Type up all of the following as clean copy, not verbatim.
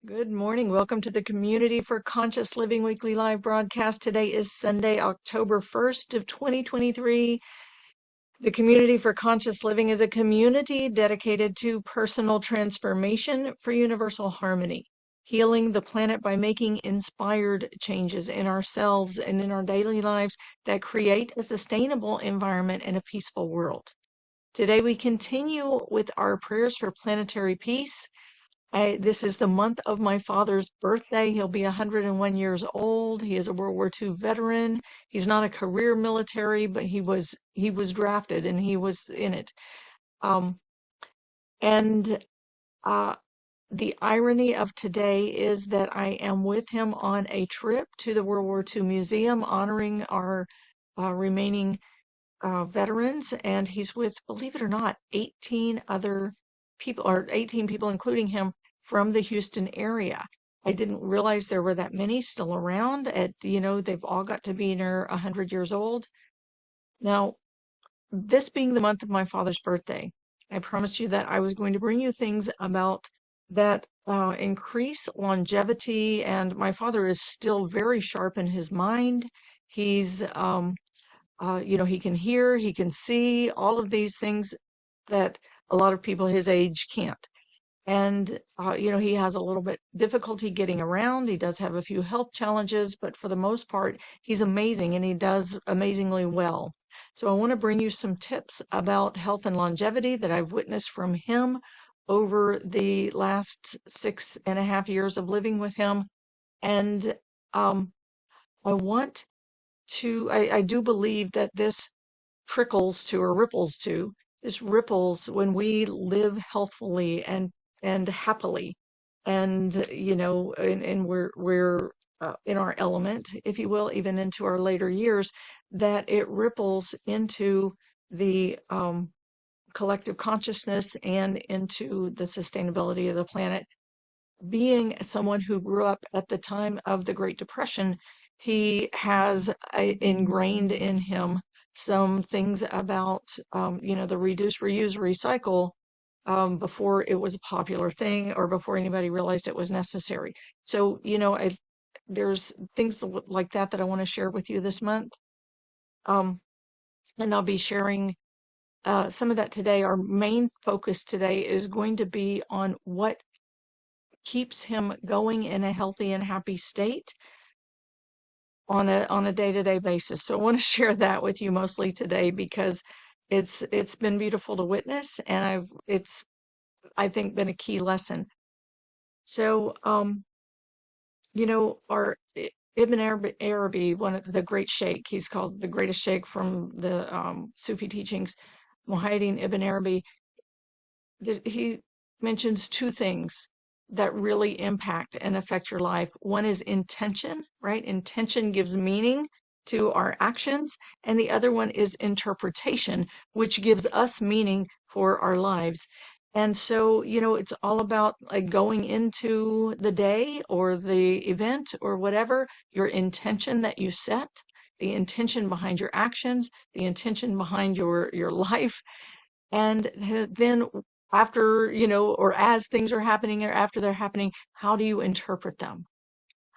Good morning. Welcome to the Community for Conscious Living weekly live broadcast. Today is Sunday, October 1st of 2023. The Community for Conscious Living is a community dedicated to personal transformation for universal harmony, healing the planet by making inspired changes in ourselves and in our daily lives that create a sustainable environment and a peaceful world. Today we continue with our prayers for planetary peace. This is the month of my father's birthday. He'll be 101 years old. He is a World War II veteran. He's not a career military, but he was drafted and he was in it. Um, and the irony of today is that I am with him on a trip to the World War II Museum, honoring our remaining veterans, and he's with, believe it or not, 18 other people, or 18 people, including him, from the Houston area. I didn't realize there were that many still around. They've all got to be near 100 years old. Now, this being the month of my father's birthday, I promised you that I was going to bring you things about that increase longevity, and my father is still very sharp in his mind. He's he can hear, he can see, all of these things that a lot of people his age can't. And, he has a little bit difficulty getting around. He does have a few health challenges, but for the most part, he's amazing and he does amazingly well. So I want to bring you some tips about health and longevity that I've witnessed from him over the last 6.5 years of living with him. And I want I do believe that this trickles to, or ripples to, this ripples when we live healthfully and happily, and and we're in our element, if you will, even into our later years, that it ripples into the collective consciousness and into the sustainability of the planet. Being someone who grew up at the time of the Great Depression, he has ingrained in him some things about, the reduce, reuse, recycle, before it was a popular thing or before anybody realized it was necessary. So, there's things like that I want to share with you this month. And I'll be sharing some of that today. Our main focus today is going to be on what keeps him going in a healthy and happy state on a day-to-day basis. So I want to share that with you mostly today because it's been beautiful to witness, and it's I think been a key lesson. So our Ibn Arabi, one of the great sheikh, he's called the greatest sheikh from the Sufi teachings, Muhyiddin Ibn Arabi, he mentions two things that really impact and affect your life. One is intention, right? Intention gives meaning to our actions. And the other one is interpretation, which gives us meaning for our lives. And so, it's all about like going into the day or the event or whatever, your intention that you set, the intention behind your actions, the intention behind your life. And then after, or as things are happening or after they're happening, how do you interpret them?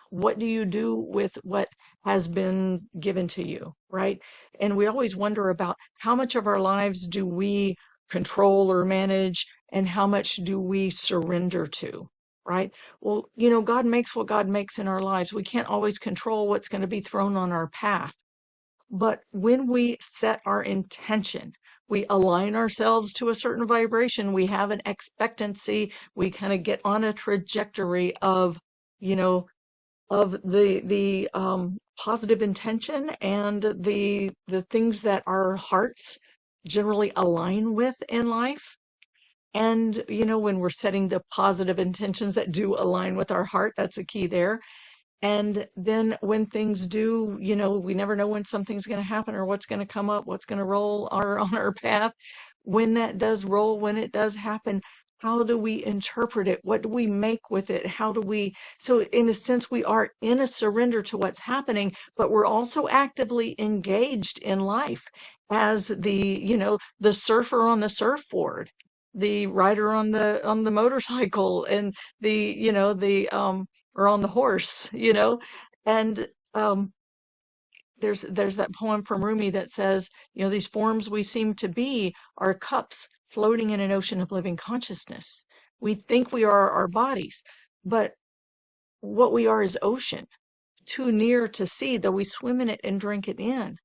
What do you do with what has been given to you, right? And we always wonder about how much of our lives do we control or manage, and how much do we surrender to, right? Well, God makes what God makes in our lives. We can't always control what's going to be thrown on our path. But when we set our intention, we align ourselves to a certain vibration, we have an expectancy, we kind of get on a trajectory of, of the positive intention and the things that our hearts generally align with in life. And, when we're setting the positive intentions that do align with our heart, that's a key there. And then when things do, we never know when something's going to happen or what's going to come up, what's going to roll on our path. When that does roll, when it does happen, how do we interpret it? What do we make with it? So in a sense, we are in a surrender to what's happening, but we're also actively engaged in life as the surfer on the surfboard. the rider on the motorcycle and or on the horse, and there's that poem from Rumi that says, these forms we seem to be are cups floating in an ocean of living consciousness. We think we are our bodies, but what we are is ocean, too near to see, though we swim in it and drink it in.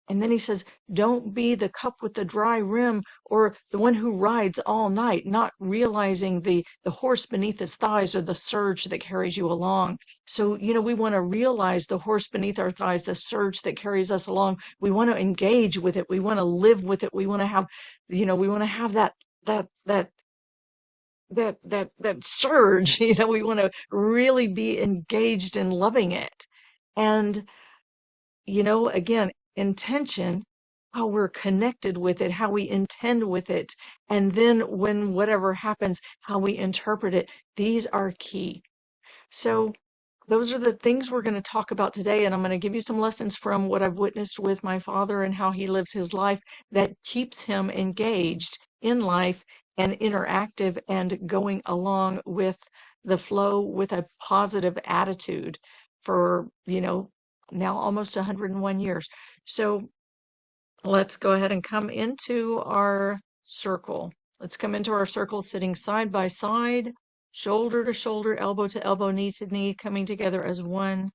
And then he says, don't be the cup with the dry rim or the one who rides all night, not realizing the horse beneath his thighs or the surge that carries you along. So, we want to realize the horse beneath our thighs, the surge that carries us along. We want to engage with it. We want to live with it. We want to have, we want to have that surge, we want to really be engaged in loving it. And again, intention, how we're connected with it, how we intend with it, and then when whatever happens, how we interpret it. These are key. So those are the things we're going to talk about today, and I'm going to give you some lessons from what I've witnessed with my father and how he lives his life that keeps him engaged in life and interactive and going along with the flow with a positive attitude for, now almost 101 years. So let's go ahead and come into our circle. Let's come into our circle sitting side by side, shoulder to shoulder, elbow to elbow, knee to knee, coming together as one.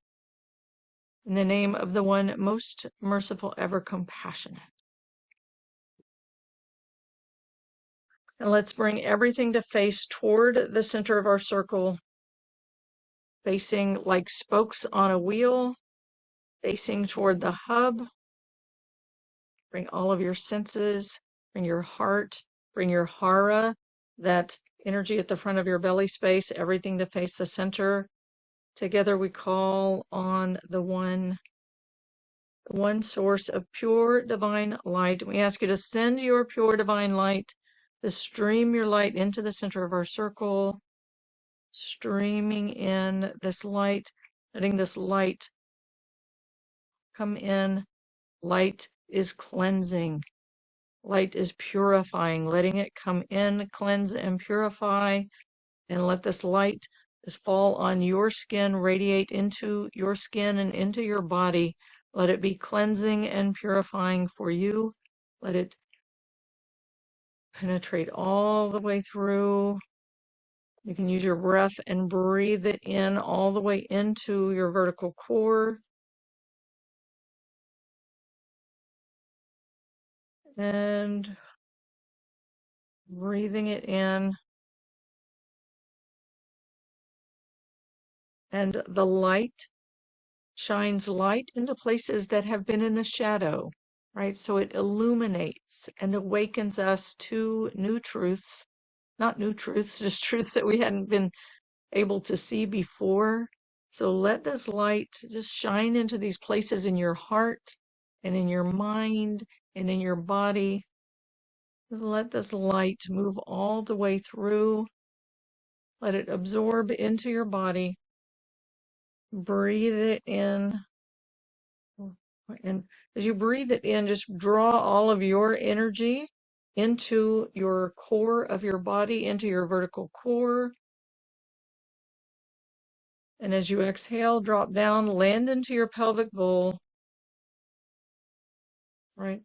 In the name of the one most merciful, ever compassionate. And let's bring everything to face toward the center of our circle, facing like spokes on a wheel, facing toward the hub. Bring all of your senses, bring your heart, bring your hara, that energy at the front of your belly space, everything to face the center. Together we call on the one source of pure divine light. We ask you to send your pure divine light, to stream your light into the center of our circle, streaming in this light, letting this light come in. Light is cleansing. Light is purifying, letting it come in, cleanse and purify, and let this light just fall on your skin, radiate into your skin and into your body. Let it be cleansing and purifying for you. Let it penetrate all the way through. You can use your breath and breathe it in all the way into your vertical core. And breathing it in. And the light shines light into places that have been in the shadow, right? So it illuminates and awakens us to new truths, not new truths, just truths that we hadn't been able to see before. So let this light just shine into these places in your heart and in your mind and in your body. Just let this light move all the way through. Let it absorb into your body. Breathe it in. And as you breathe it in, just draw all of your energy into your core of your body, into your vertical core. And as you exhale, drop down, land into your pelvic bowl. Right?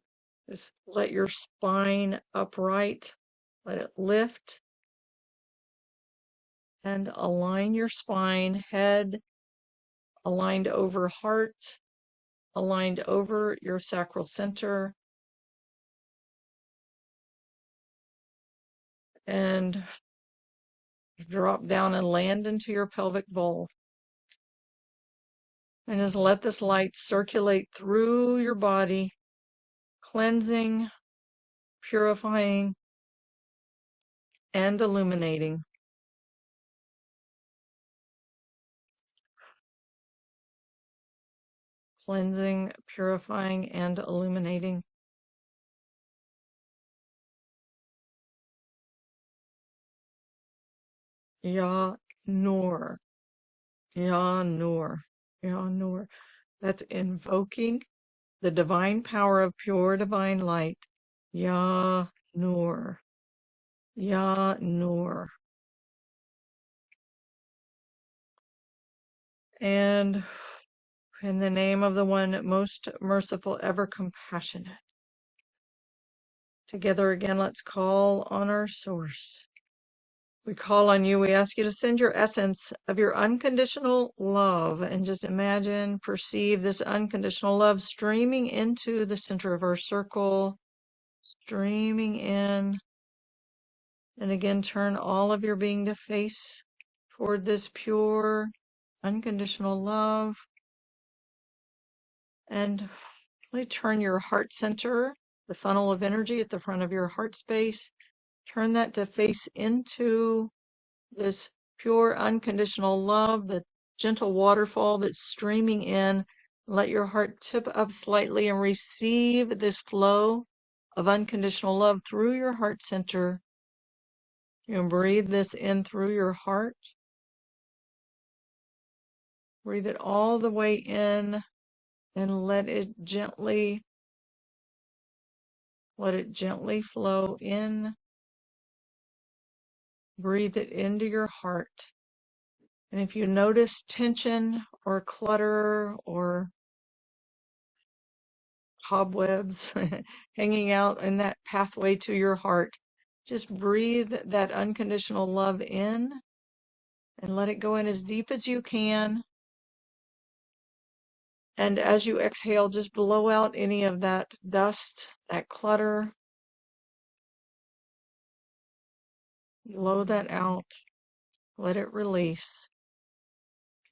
Just let your spine upright. Let it lift. And align your spine, head aligned over heart, aligned over your sacral center. And drop down and land into your pelvic bowl. And just let this light circulate through your body, cleansing, purifying, and illuminating. Cleansing, purifying, and illuminating. Ya Nur. Ya Nur. Ya Nur. That's invoking the divine power of pure divine light. Ya Nur. Ya Nur. And in the name of the one most merciful, ever compassionate. Together again, let's call on our source. We call on you. We ask you to send your essence of your unconditional love, and just imagine, perceive this unconditional love streaming into the center of our circle, streaming in. And again, turn all of your being to face toward this pure, unconditional love. And really turn your heart center, the funnel of energy at the front of your heart space, turn that to face into this pure, unconditional love, the gentle waterfall that's streaming in. Let your heart tip up slightly and receive this flow of unconditional love through your heart center. You can breathe this in through your heart. Breathe it all the way in and let it gently flow in. Breathe it into your heart. And if you notice tension or clutter or cobwebs hanging out in that pathway to your heart, just breathe that unconditional love in and let it go in as deep as you can. And as you exhale, just blow out any of that dust, that clutter. Blow that out. Let it release.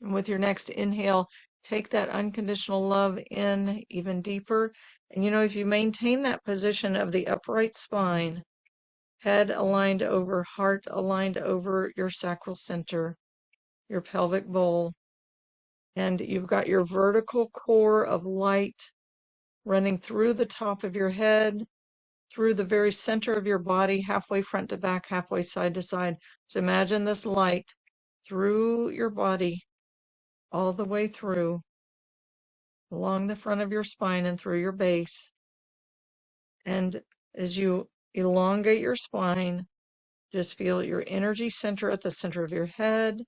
And with your next inhale, take that unconditional love in even deeper. And if you maintain that position of the upright spine, head aligned over, heart aligned over your sacral center, your pelvic bowl, and you've got your vertical core of light running through the top of your head, through the very center of your body, halfway front to back, halfway side to side. So imagine this light through your body, all the way through, along the front of your spine and through your base. And as you elongate your spine, just feel your energy center at the center of your head,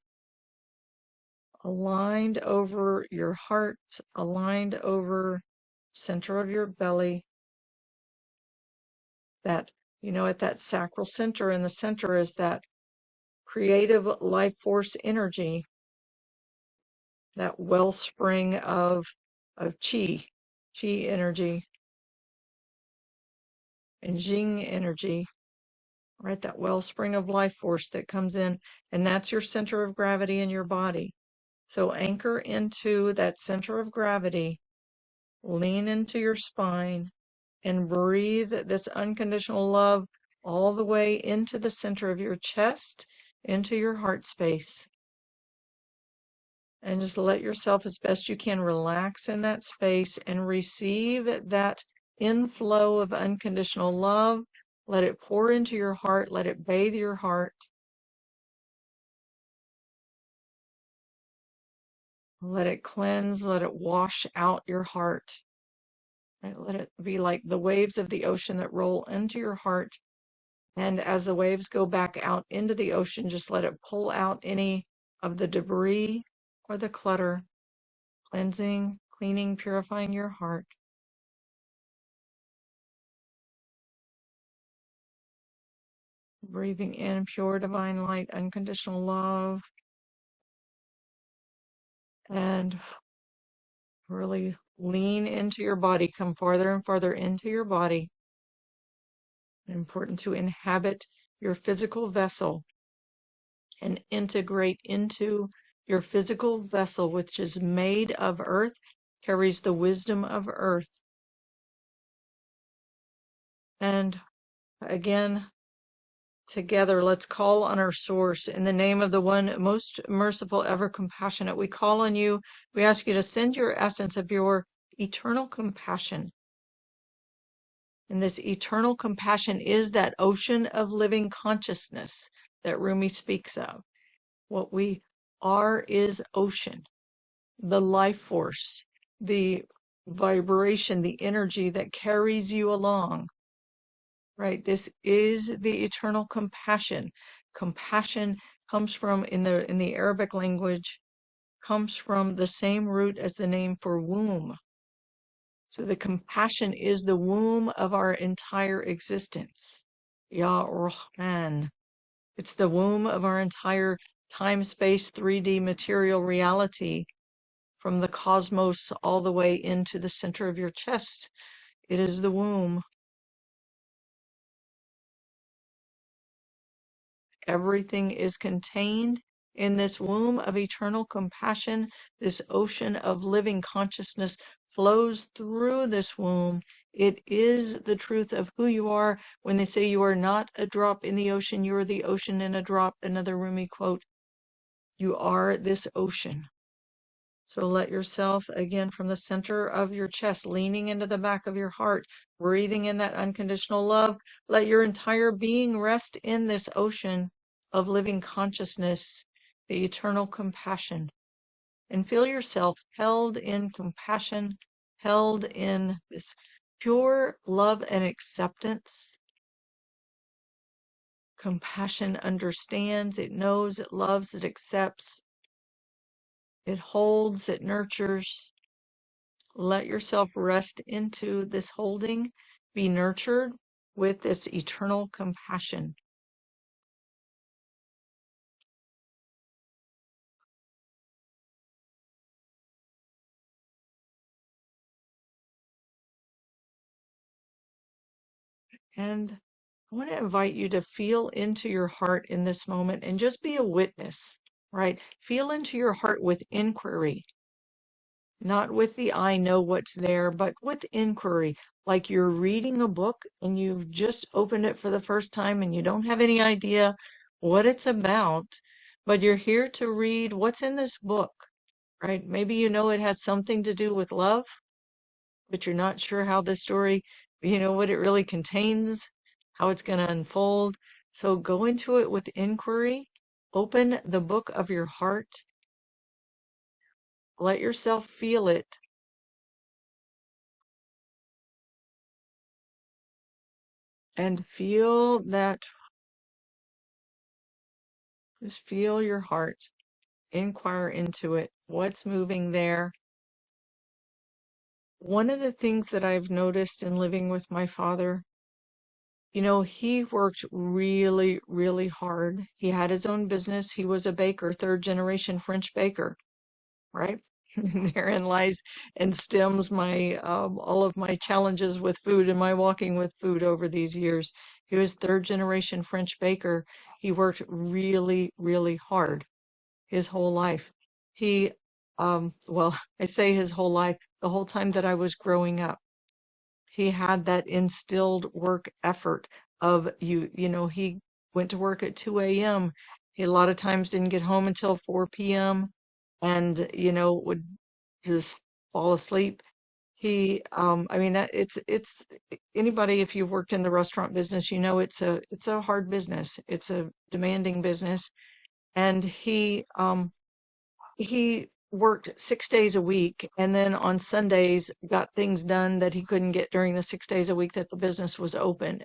aligned over your heart, aligned over center of your belly. That, at that sacral center, in the center is that creative life force energy, that wellspring of chi energy, and Jing energy, right? That wellspring of life force that comes in, and that's your center of gravity in your body. So anchor into that center of gravity, lean into your spine, and breathe this unconditional love all the way into the center of your chest, into your heart space. And just let yourself, as best you can, relax in that space and receive that inflow of unconditional love. Let it pour into your heart. Let it bathe your heart. Let it cleanse. Let it wash out your heart. Right? Let it be like the waves of the ocean that roll into your heart. And as the waves go back out into the ocean, just let it pull out any of the debris or the clutter, cleansing, cleaning, purifying your heart. Breathing in pure divine light, unconditional love, and really lean into your body. Come farther and farther into your body. Important to inhabit your physical vessel and integrate into your physical vessel, which is made of earth, carries the wisdom of earth. And again, together, let's call on our source in the name of the one most merciful, ever compassionate. We call on you. We ask you to send your essence of your eternal compassion. And this eternal compassion is that ocean of living consciousness that Rumi speaks of. What we are is ocean, the life force, the vibration, the energy that carries you along. right? This is the eternal compassion. Compassion comes from, in the Arabic language, comes from the same root as the name for womb. So the compassion is the womb of our entire existence. Ya Rahman. It's the womb of our entire time, space, 3D material reality, from the cosmos all the way into the center of your chest. It is the womb. Everything is contained in this womb of eternal compassion. This ocean of living consciousness flows through this womb. It is the truth of who you are. When they say you are not a drop in the ocean, you are the ocean in a drop. Another Rumi quote. You are this ocean. So let yourself, again, from the center of your chest, leaning into the back of your heart, breathing in that unconditional love, let your entire being rest in this ocean of living consciousness, the eternal compassion, and feel yourself held in compassion, held in this pure love and acceptance. Compassion understands, it knows, it loves, it accepts, it holds, it nurtures. Let yourself rest into this holding, be nurtured with this eternal compassion. And I want to invite you to feel into your heart in this moment and just be a witness, right? Feel into your heart with inquiry, not with the I know what's there, but with inquiry. Like you're reading a book and you've just opened it for the first time and you don't have any idea what it's about, but you're here to read what's in this book, right? Maybe you know it has something to do with love, but you're not sure how the story, what it really contains, how it's going to unfold. So go into it with inquiry, open the book of your heart, let yourself feel it, and feel that, just feel your heart, inquire into it, what's moving there. One of the things that I've noticed in living with my father, he worked really, really hard. He had his own business. He was a baker, third generation French baker, right? And therein lies and stems my all of my challenges with food and my walking with food over these years. He was third generation French baker. He worked really, really hard his whole life. He, well, I say his whole life, the whole time that I was growing up. He had that instilled work effort of he went to work at 2 a.m. He a lot of times didn't get home until 4 p.m. and, would just fall asleep. I mean that it's anybody, if you've worked in the restaurant business, it's a hard business. It's a demanding business. And he worked 6 days a week, and then on Sundays got things done that he couldn't get during the 6 days a week that the business was open.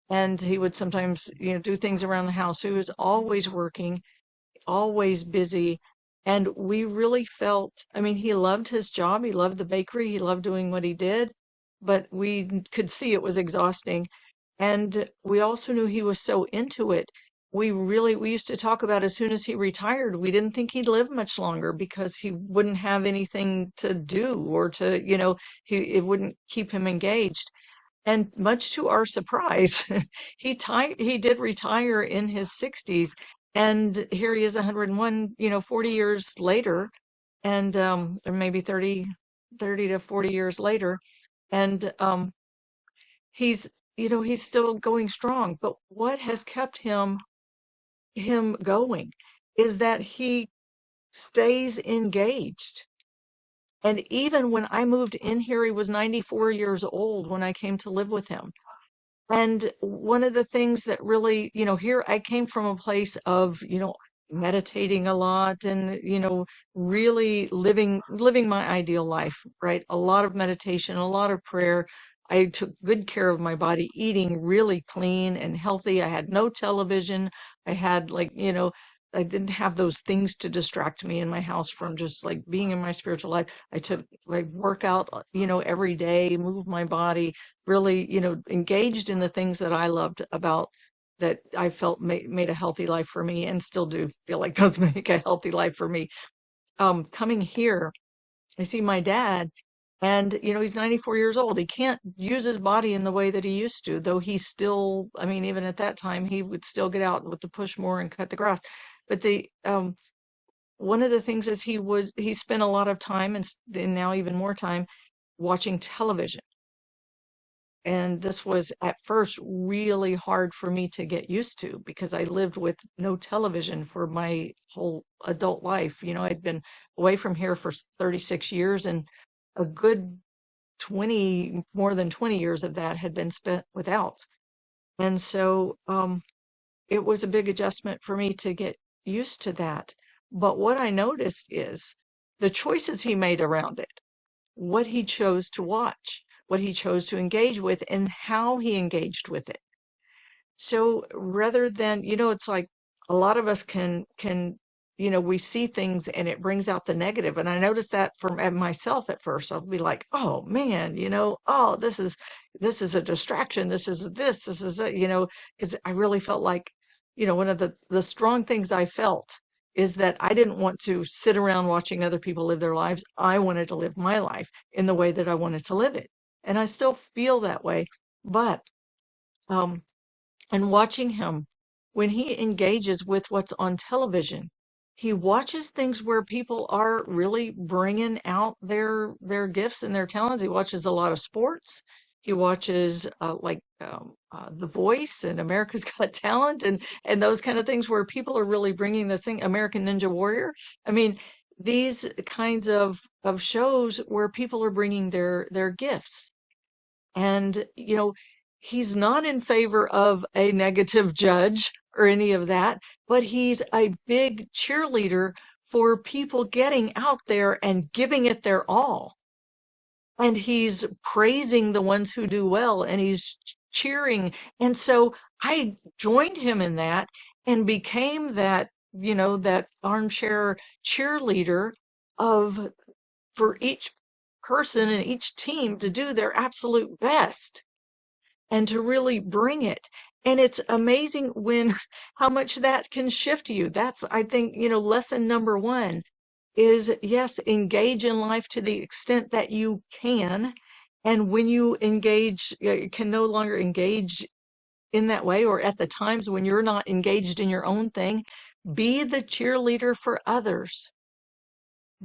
And he would sometimes, do things around the house. So he was always working, always busy. And we really felt, I mean, he loved his job. He loved the bakery. He loved doing what he did, but we could see it was exhausting. And we also knew he was so into it. We used to talk about, as soon as he retired, we didn't think he'd live much longer because he wouldn't have anything to do, or it wouldn't keep him engaged. And much to our surprise, he did retire in his 60s, and here he is 101, 40 years later, and or maybe 30 to 40 years later, and he's he's still going strong. But what has kept him going is that he stays engaged. And even when I moved in here, he was 94 years old when I came to live with him. And one of the things that really, here I came from a place of, meditating a lot and, really living my ideal life, right? A lot of meditation, a lot of prayer. I took good care of my body, eating really clean and healthy. I had no television. I had I didn't have those things to distract me in my house from just like being in my spiritual life. I took like workout, every day, moved my body, really, engaged in the things that I loved about that I felt made a healthy life for me and still do feel like those make a healthy life for me. Coming here, I see my dad, and he's 94 years old. He can't use his body in the way that he used to, though he still, I mean, even at that time, he would still get out with the push more and cut the grass. But one of the things is he spent a lot of time and now even more time watching television. And this was at first really hard for me to get used to because I lived with no television for my whole adult life. I'd been away from here for 36 years, and a good more than 20 years of that had been spent without. And so it was a big adjustment for me to get used to that. But what I noticed is the choices he made around it, what he chose to watch, what he chose to engage with, and how he engaged with it. So rather than, it's like a lot of us can, we see things and it brings out the negative. And I noticed that from myself at first. I'll be like, oh man, oh, this is a distraction. This is it, because I really felt like, one of the strong things I felt is that I didn't want to sit around watching other people live their lives. I wanted to live my life in the way that I wanted to live it. And I still feel that way. But, um, and watching him when he engages with what's on television, he watches things where people are really bringing out their gifts and their talents. He watches a lot of sports. He watches The Voice and America's Got Talent and those kind of things where people are really bringing this thing. American Ninja Warrior. I mean, these kinds of shows where people are bringing their gifts. And, he's not in favor of a negative judge or any of that, but he's a big cheerleader for people getting out there and giving it their all. And he's praising the ones who do well and he's cheering. And so I joined him in that and became that armchair cheerleader of for each person and each team to do their absolute best and to really bring it. And it's amazing how much that can shift you. That's, I think, lesson number one is yes, engage in life to the extent that you can. And when you can no longer engage in that way, or at the times when you're not engaged in your own thing, be the cheerleader for others.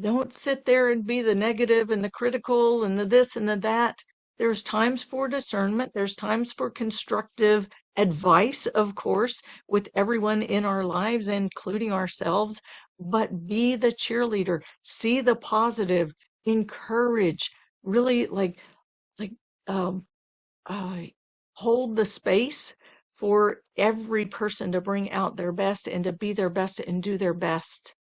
Don't sit there and be the negative and the critical and the this and the that. There's times for discernment. There's times for constructive advice, of course, with everyone in our lives, including ourselves. But be the cheerleader. See the positive. Encourage. Really like, um, uh, hold the space for every person to bring out their best and to be their best and do their best.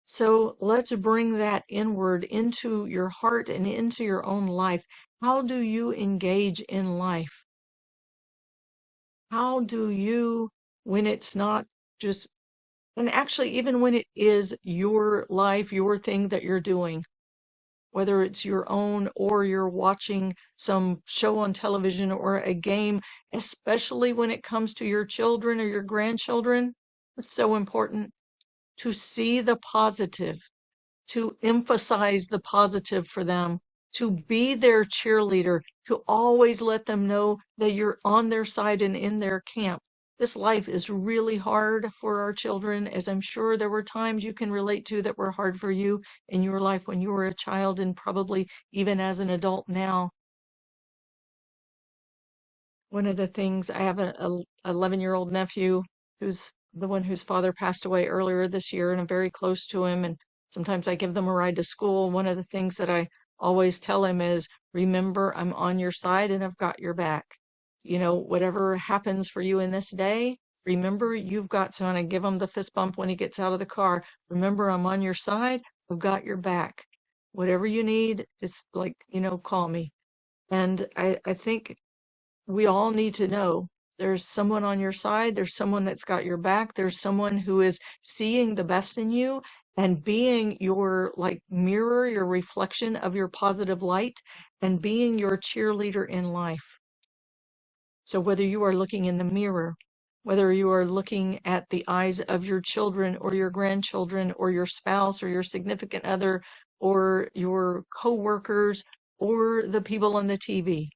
So let's bring that inward into your heart and into your own life. How do you engage in life? How do you, when it's not just, and actually, even when it is your life, your thing that you're doing, whether it's your own or you're watching some show on television or a game, especially when it comes to your children or your grandchildren, it's so important to see the positive, to emphasize the positive for them, to be their cheerleader, to always let them know that you're on their side and in their camp. This life is really hard for our children, as I'm sure there were times you can relate to that were hard for you in your life when you were a child and probably even as an adult now. One of the things, I have an 11-year-old nephew who's the one whose father passed away earlier this year, and I'm very close to him. And sometimes I give them a ride to school. One of the things that I always tell him is, remember, I'm on your side and I've got your back. Whatever happens for you in this day, remember, you've got, so, and I give him the fist bump when he gets out of the car. Remember, I'm on your side. I've got your back. Whatever you need, just call me. And I think we all need to know there's someone on your side, there's someone that's got your back, there's someone who is seeing the best in you and being your like mirror, your reflection of your positive light, and being your cheerleader in life. So whether you are looking in the mirror, whether you are looking at the eyes of your children or your grandchildren or your spouse or your significant other or your coworkers or the people on the TV,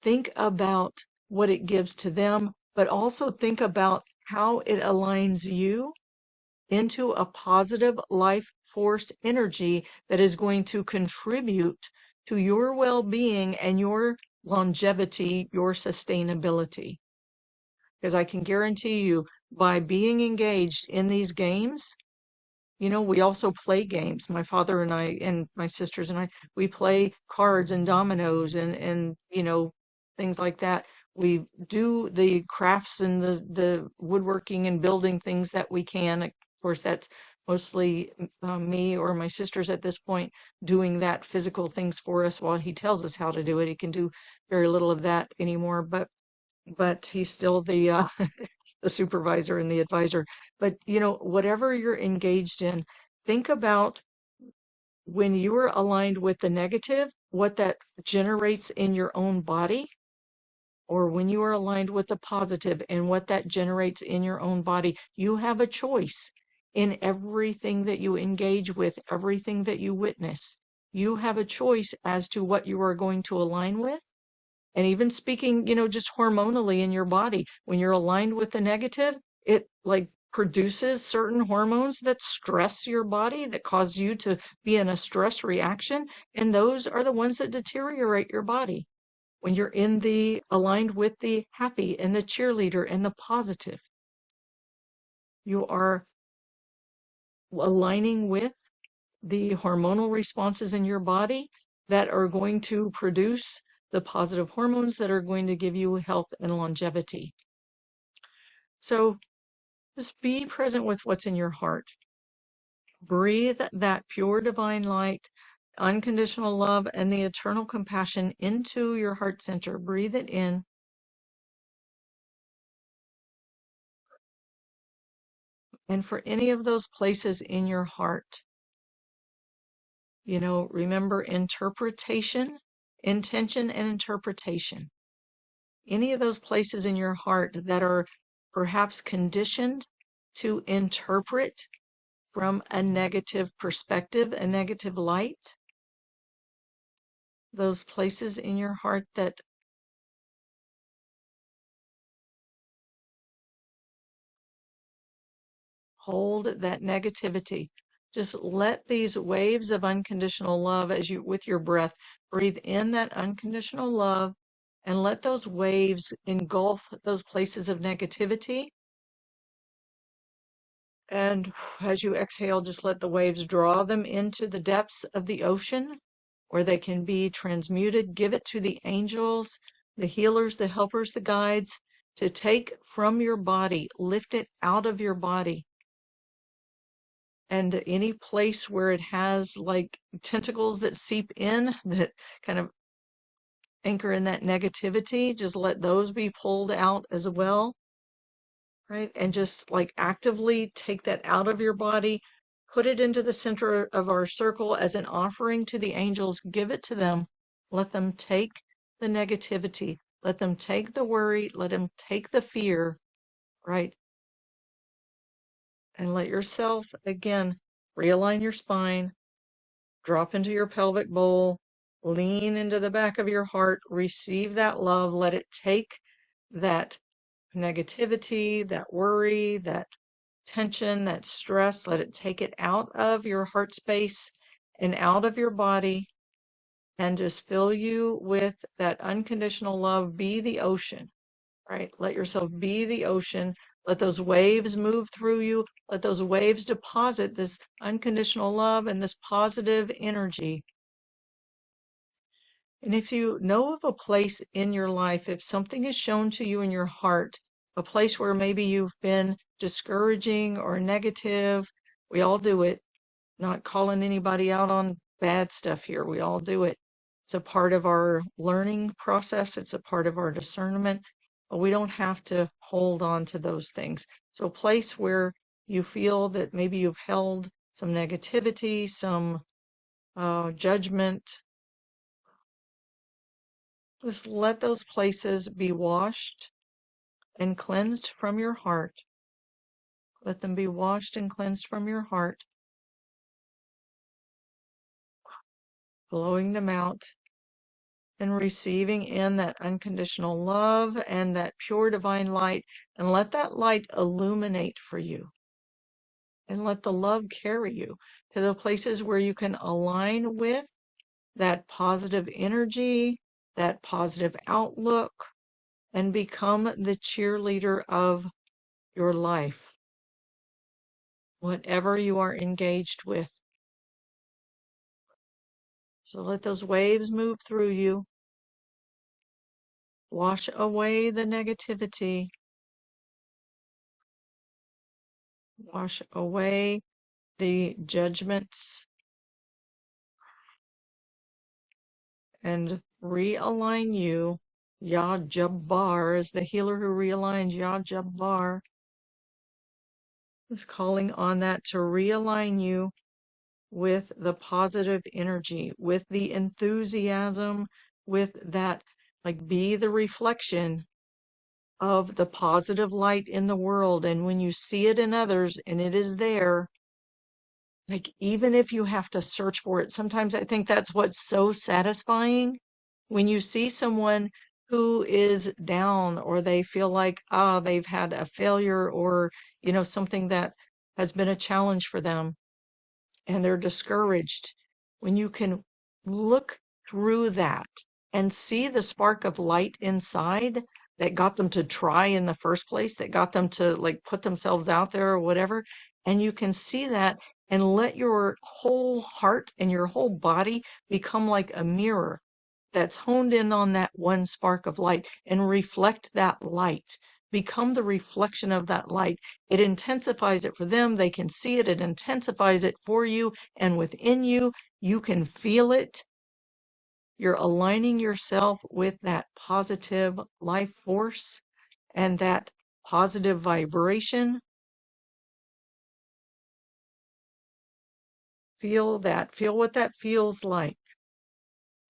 think about what it gives to them, but also think about how it aligns you into a positive life force energy that is going to contribute to your well-being and your longevity, your sustainability. Because I can guarantee you, by being engaged in these games, we also play games. My father and I and my sisters and I, we play cards and dominoes and things like that. We do the crafts and the woodworking and building things that we can. Of course, that's mostly me or my sisters at this point doing that physical things for us while he tells us how to do it. He can do very little of that anymore, but he's still the the supervisor and the advisor. But whatever you're engaged in, think about when you are aligned with the negative, what that generates in your own body, or when you are aligned with the positive and what that generates in your own body. You have a choice in everything that you engage with, everything that you witness. You have a choice as to what you are going to align with. And even speaking, just hormonally in your body, when you're aligned with the negative, it like produces certain hormones that stress your body, that cause you to be in a stress reaction. And those are the ones that deteriorate your body. When you're aligned with the happy and the cheerleader and the positive, you are aligning with the hormonal responses in your body that are going to produce the positive hormones that are going to give you health and longevity. So just be present with what's in your heart. Breathe that pure divine light, unconditional love, and the eternal compassion into your heart center. Breathe it in. And for any of those places in your heart, remember interpretation, intention, and interpretation. Any of those places in your heart that are perhaps conditioned to interpret from a negative perspective, a negative light, those places in your heart that hold that negativity. Just let these waves of unconditional love with your breath, breathe in that unconditional love and let those waves engulf those places of negativity. And as you exhale, just let the waves draw them into the depths of the ocean where they can be transmuted. Give it to the angels, the healers, the helpers, the guides to take from your body, lift it out of your body. And any place where it has like tentacles that seep in that kind of anchor in that negativity, just let those be pulled out as well. Right? And just like actively take that out of your body, put it into the center of our circle as an offering to the angels, give it to them, let them take the negativity, let them take the worry, let them take the fear, right? And let yourself, again, realign your spine, drop into your pelvic bowl, lean into the back of your heart, receive that love, let it take that negativity, that worry, that tension, that stress, let it take it out of your heart space and out of your body and just fill you with that unconditional love. Be the ocean, right? Let yourself be the ocean. Let those waves move through you. Let those waves deposit this unconditional love and this positive energy. And if you know of a place in your life, if something is shown to you in your heart, a place where maybe you've been discouraging or negative, we all do it, not calling anybody out on bad stuff here. We all do it. It's a part of our learning process. It's a part of our discernment. But we don't have to hold on to those things. So a place where you feel that maybe you've held some negativity, some judgment, just let those places be washed and cleansed from your heart. Let them be washed and cleansed from your heart, blowing them out and receiving in that unconditional love and that pure divine light, and let that light illuminate for you. And let the love carry you to the places where you can align with that positive energy, that positive outlook, and become the cheerleader of your life, whatever you are engaged with. So let those waves move through you. Wash away the negativity. Wash away the judgments and realign you. Ya Jabbar is the healer who realigns. Ya Jabbar is calling on that to realign you with the positive energy, with the enthusiasm, with that, like, be the reflection of the positive light in the world. And when you see it in others and it is there, like, even if you have to search for it, sometimes I think that's what's so satisfying when you see someone who is down, or they feel like, they've had a failure, or, something that has been a challenge for them, and they're discouraged. When you can look through that and see the spark of light inside that got them to try in the first place, that got them to, like, put themselves out there or whatever, and you can see that and let your whole heart and your whole body become like a mirror that's honed in on that one spark of light, and reflect that light. Become the reflection of that light. It intensifies it for them. They can see it. It intensifies it for you. And within you, you can feel it. You're aligning yourself with that positive life force and that positive vibration. Feel that. Feel what that feels like.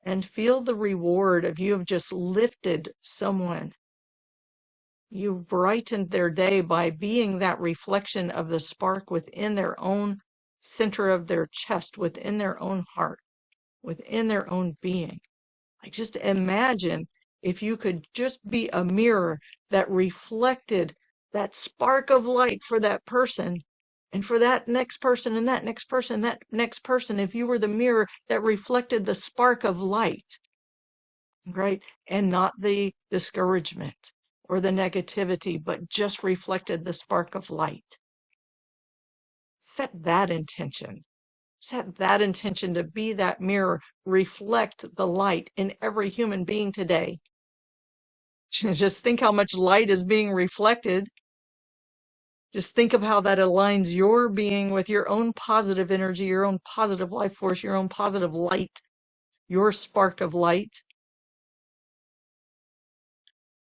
And feel the reward of you have just lifted someone. You've brightened their day by being that reflection of the spark within their own center of their chest, within their own heart, within their own being. Like, just imagine if you could just be a mirror that reflected that spark of light for that person, and for that next person, and that next person, that next person. If you were the mirror that reflected the spark of light, right? And not the discouragement or the negativity, but just reflected the spark of light. Set that intention. Set that intention to be that mirror, reflect the light in every human being today. Just think how much light is being reflected. Just think of how that aligns your being with your own positive energy, your own positive life force, your own positive light, your spark of light.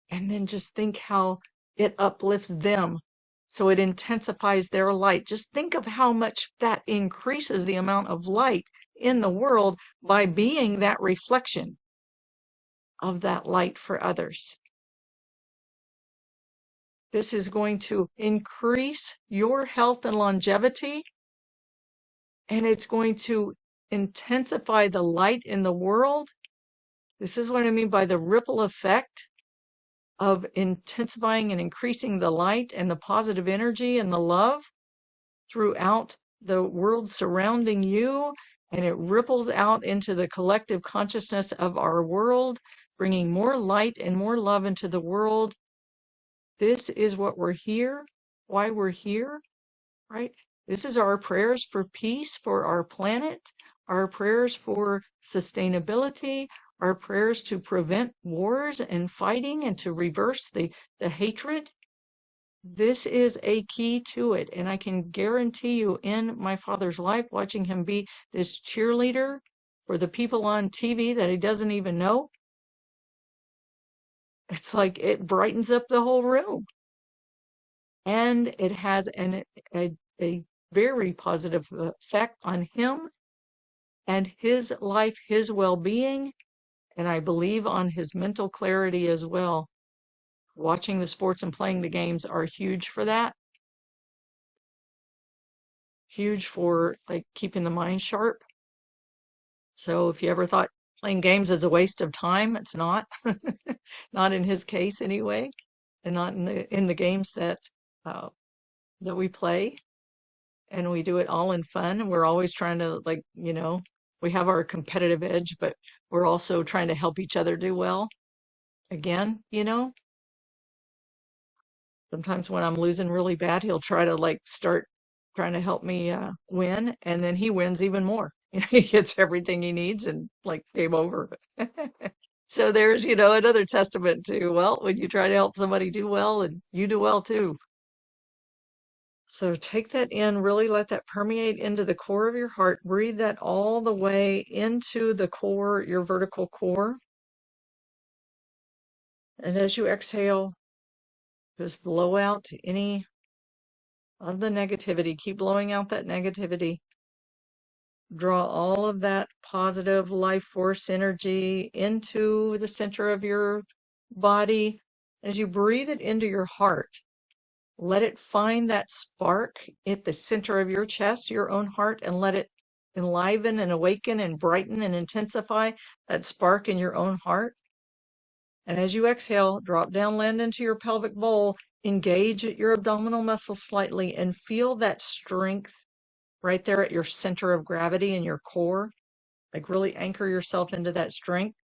And then just think how it uplifts them. So it intensifies their light. Just think of how much that increases the amount of light in the world by being that reflection of that light for others. This is going to increase your health and longevity, and it's going to intensify the light in the world. This is what I mean by the ripple effect of intensifying and increasing the light and the positive energy and the love throughout the world surrounding you, and it ripples out into the collective consciousness of our world, bringing more light and more love into the world. This is what we're here, why we're here, right? This is our prayers for peace for our planet, our prayers for sustainability, our prayers to prevent wars and fighting and to reverse the hatred. This is a key to it. And I can guarantee you, in my father's life, watching him be this cheerleader for the people on TV that he doesn't even know, it's like it brightens up the whole room. And it has a very positive effect on him and his life, his well-being, and I believe on his mental clarity as well. Watching the sports and playing the games are huge for that. Huge for like keeping the mind sharp. So if you ever thought playing games is a waste of time, it's not. Not in his case anyway, and not in the games uh, that we play. And we do it all in fun. And we're always trying to, like, we have our competitive edge, but we're also trying to help each other do well. Again, sometimes when I'm losing really bad, he'll try to like start trying to help me win, and then he wins even more. He gets everything he needs and like game over. So there's, another testament to, well, when you try to help somebody do well, and you do well too. So take that in, really let that permeate into the core of your heart. Breathe that all the way into the core, your vertical core. And as you exhale, just blow out any of the negativity. Keep blowing out that negativity. Draw all of that positive life force energy into the center of your body. As you breathe it into your heart, let it find that spark at the center of your chest, your own heart, and let it enliven and awaken and brighten and intensify that spark in your own heart. And as you exhale, drop down, land into your pelvic bowl, engage your abdominal muscles slightly, and feel that strength right there at your center of gravity in your core. Like really anchor yourself into that strength.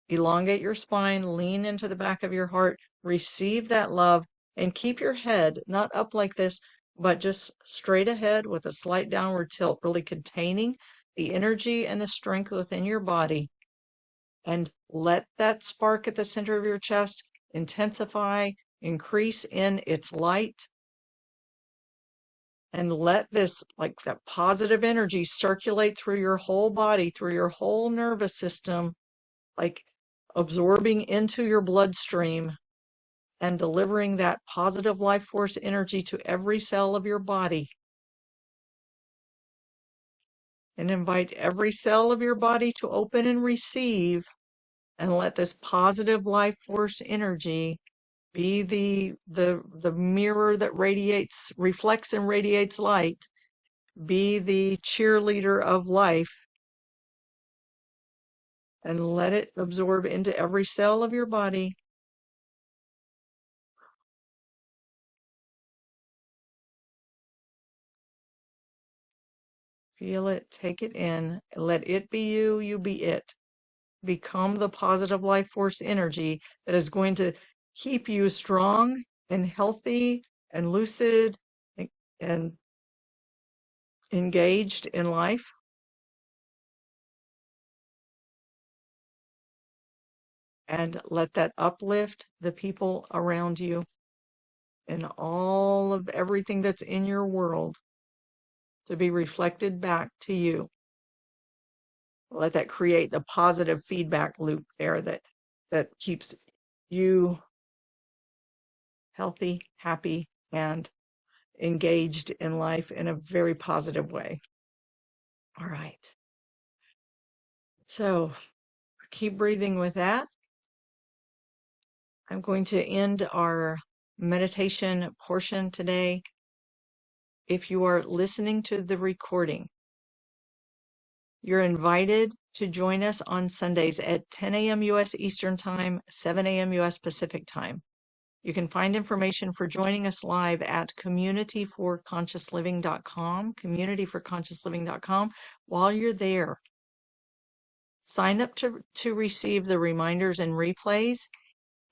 Elongate your spine, lean into the back of your heart, receive that love, and keep your head not up like this, but just straight ahead with a slight downward tilt, really containing the energy and the strength within your body. And let that spark at the center of your chest intensify, increase in its light, and let this, like that positive energy, circulate through your whole body, through your whole nervous system, like absorbing into your bloodstream and delivering that positive life force energy to every cell of your body. And invite every cell of your body to open and receive, and let this positive life force energy be the mirror that radiates, reflects and radiates light. Be the cheerleader of life, and let it absorb into every cell of your body. Feel it, take it in, let it be you, you be it. Become the positive life force energy that is going to keep you strong and healthy and lucid and engaged in life. And let that uplift the people around you and all of everything that's in your world to be reflected back to you. Let that create the positive feedback loop there that keeps you healthy, happy, and engaged in life in a very positive way. All right. So keep breathing with that. I'm going to end our meditation portion today. If you are listening to the recording, you're invited to join us on Sundays at 10 a.m. U.S. Eastern Time, 7 a.m. U.S. Pacific Time. You can find information for joining us live at communityforconsciousliving.com, communityforconsciousliving.com. While you're there, sign up to receive the reminders and replays,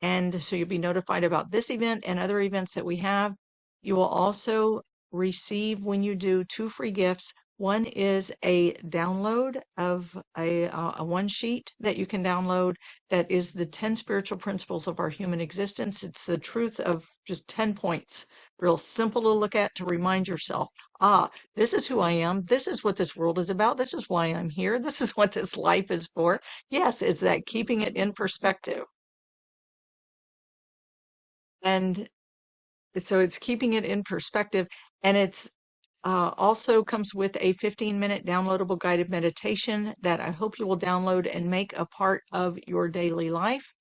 and so you'll be notified about this event and other events that we have. You will also receive, when you do, 2 free gifts. One is a download of a one sheet that you can download that is the 10 spiritual principles of our human existence. It's the truth of just 10 points real simple to look at to remind yourself, ah, this is who I am. This is what this world is about. This is why I'm here. This is what this life is for. Yes, it's that keeping it in perspective. And so it's keeping it in perspective. And it's also comes with a 15-minute downloadable guided meditation that I hope you will download and make a part of your daily life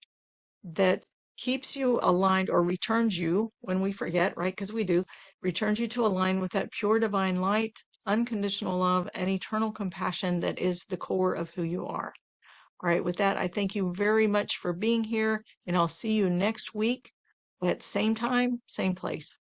that keeps you aligned or returns you when we forget, right? Because we do, returns you to align with that pure divine light, unconditional love, and eternal compassion that is the core of who you are. All right, with that, I thank you very much for being here, and I'll see you next week at same time, same place.